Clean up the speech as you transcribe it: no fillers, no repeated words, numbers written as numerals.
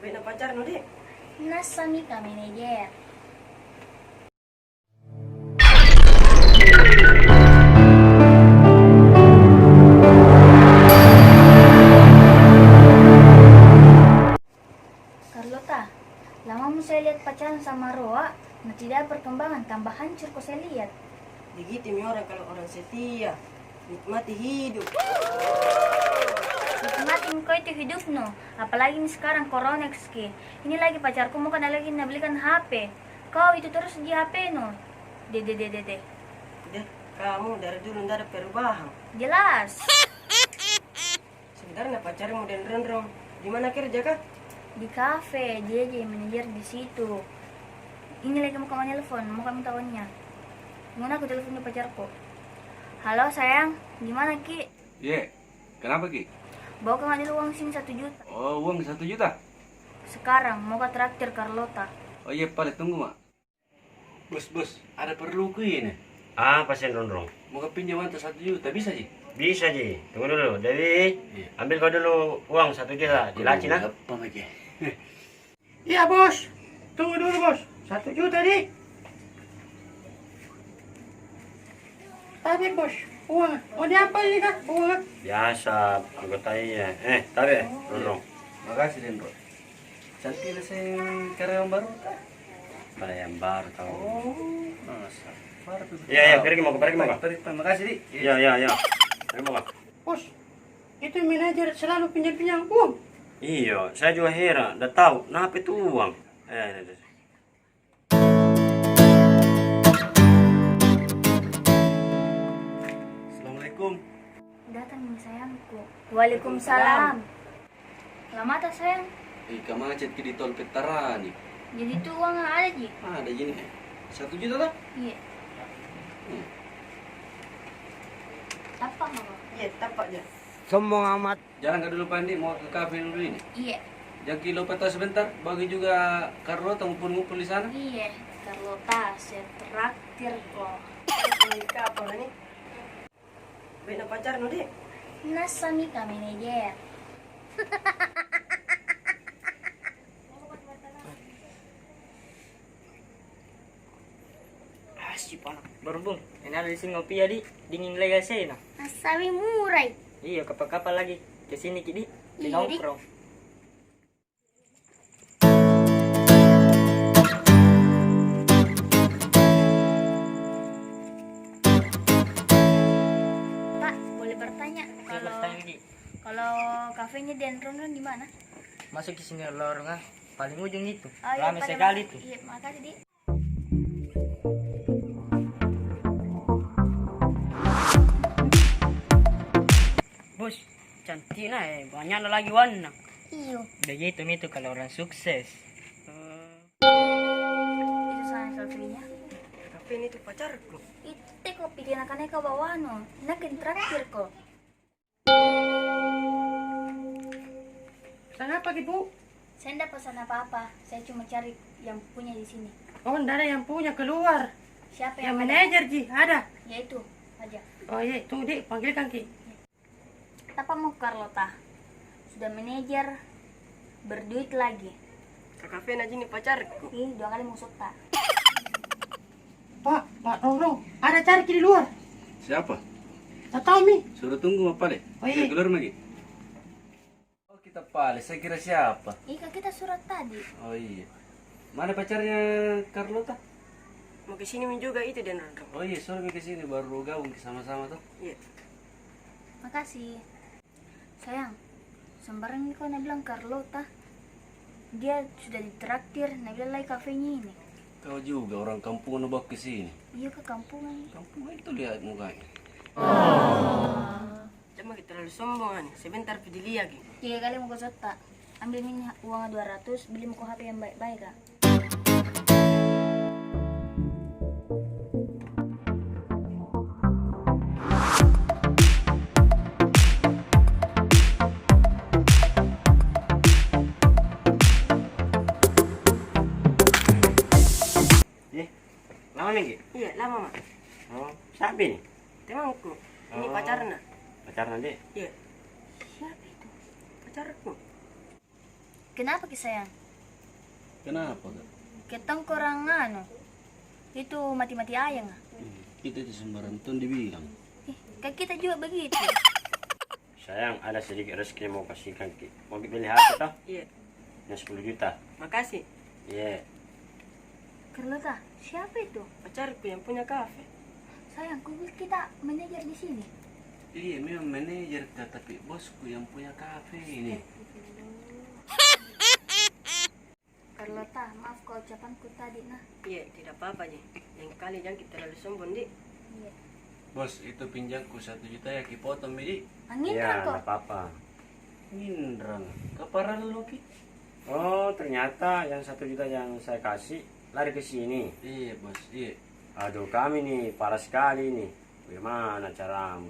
Beda pacar no dek. Nasami kami manajer. Carlota, lama mo saya lihat pacaran sama Roa, nah tidak ada perkembangan, tambah hancur kok saya lihat. Begitu mi orang kalau orang setia, nikmati hidup. Nikmatin kau itu hidup no, apalagi ini sekarang corona ski. Ini lagi pacarku mau kan lagi belikan HP. Kau itu terus di HP no. Dede. Deh, kamu dari dulu ndak ada perubahan. Jelas. Sebenarnya pacarnya modern rendrong. Di mana kerja kak? Di kafe, dia jadi manajer di situ. Ini lagi mau kamu telepon, mau kami tahunya. Gimana aku telepon di pacarku? Halo sayang, gimana Ki? Kenapa Ki? Bawa ke ngambil uang sini 1 juta. Oh, uang 1 juta? Sekarang mau ke traktir Carlota. Oh iya, Pak, tunggu, Mak. Bos, ada perlu ku ini. Pasien Rondrong. Mau ke pinjam antar 1 juta, bisa, Ji? Bisa, Ji. Tunggu dulu. Jadi, ambil kau dulu uang 1 juta. Di laci, nah. Apa lagi? Iya bos, tunggu dulu bos, 1 juta nih. Tapi bos, uang, mau diapa ini kak? Uang? Biasa, anggotanya. Tarik, Rondrong. Makasih, Dendro. Cantik saya karyawan baru. Pada yang baru tahu. Masa? Baru tuh. Iya, pergi mau. Makasih, Di. Iya. Pergi mau. Bos, itu manajer selalu pinjam-pinjam uang. Iya, saya juga heran. Udah tahu, kenapa itu uang? Ini. Assalamualaikum. Datang nih sayangku. Waalaikumsalam. Lama tak sayang? Ika macet di tol Petarani. Jadi itu uang yang ada Ji? Ada gini. 1 juta tak? Iya. Apa mama? Iya, tapak aja. Sombong amat. Jangan dulu Pandi, mau ke kafe dulu ini. Iya. Jangan kilo peta sebentar, bagi juga Carlota ngumpul-ngumpul di sana. Iya. Carlota, saya traktir kok. Nikah apa nih? Beda pacar no dek. Nasami kami manajer. Asyik anak. Berbung, ini ada di sini ngopi ya di dingin lagi saya nah. Nasami murai. Iya, kapan-kapan lagi ke sini kidi di Iya, Dik. nongkrong. Pak, boleh bertanya kalau Bertanya Ki, kalau kafenya Dendron di mana? masuk ke sini lorong paling ujung itu. Oh, iya, Rame pada sekali mana? tuh. Iya, makasih Dik. Bos, cantik nah, banyak lagi warna. Iyo. Begitu itu kalau orang sukses. Itu sana selfie-nya. Kafe ini tuh pacarku. Itu kok pikir anak-anak kau bawa no. Nak traktir kok. Sana apa bu? Saya tidak pesan apa-apa. Saya cuma cari yang punya di sini. Oh, ndak ada yang punya keluar. Siapa Yang yang ada? manajer Ji, ada. Ya itu aja. Oh iya, tunggu dek, panggilkan Ki. Apa mau Carlota? Sudah manajer, berduit lagi. Ke kafe aja nih pacarku. Ih, 2 kali mau sota. Pak Rong, ada cari Ki di luar. Siapa? Tak tahu mi. Suruh tunggu apa deh? Oh, iya. Keluar lagi. Oh, kita pale, saya kira siapa? Ika kita surat tadi. Oh iya. Mana pacarnya Carlota? Mau ke sini juga itu dan rendong. Oh iya, suruh ke sini baru gabung sama-sama tuh. Iya. Makasih. Sayang, sembarang ini kau nak bilang Carlota. Dia sudah ditraktir, nak bilang lagi kafenya ini. Kau juga orang kampung bawa ke sini. Iya ke kampungan. Kampung itu lihat mukanya. Cuma kita terlalu sombong nih. Sebentar pilih lagi. 3 kali mau ke sota. Ambil ini uang 200, beli muka HP yang baik-baik kak. Lama Minggi? Iya, lama mak. Oh, siapa ini? Temanku. Ini Oh. pacarnya. Pacaran nanti? Iya, Siapa itu? pacarku. Kenapa Ki sayang? Kenapa kak? Ketang kurang itu mati-mati ayang. Kita di sembarang tuh dibilang. Kan kita juga begitu. Sayang, ada sedikit rezeki mau kasihkan Ki. Mau beli HP toh? Iya, Yang 10 juta. makasih. Iya. Carlota, siapa itu? Pacarku yang punya kafe. Sayang, kita manajer di sini. Iya, memang manajer kak, tapi bosku yang punya kafe ini. Carlota, maaf kalau ucapanku tadi nah. Iya, tidak apa-apa Ji. Yang kali jangan kita terlalu sombong Di. Iya. Bos, itu pinjamku 1 juta ya, kipotong Di. Angin Iya, kok. enggak apa-apa. Mindrang, kaparan lu Ki? Oh, ternyata yang 1 juta yang saya kasih lari ke sini. Iya bos, iya. Aduh, kami nih parah sekali nih. Bagaimana caramu?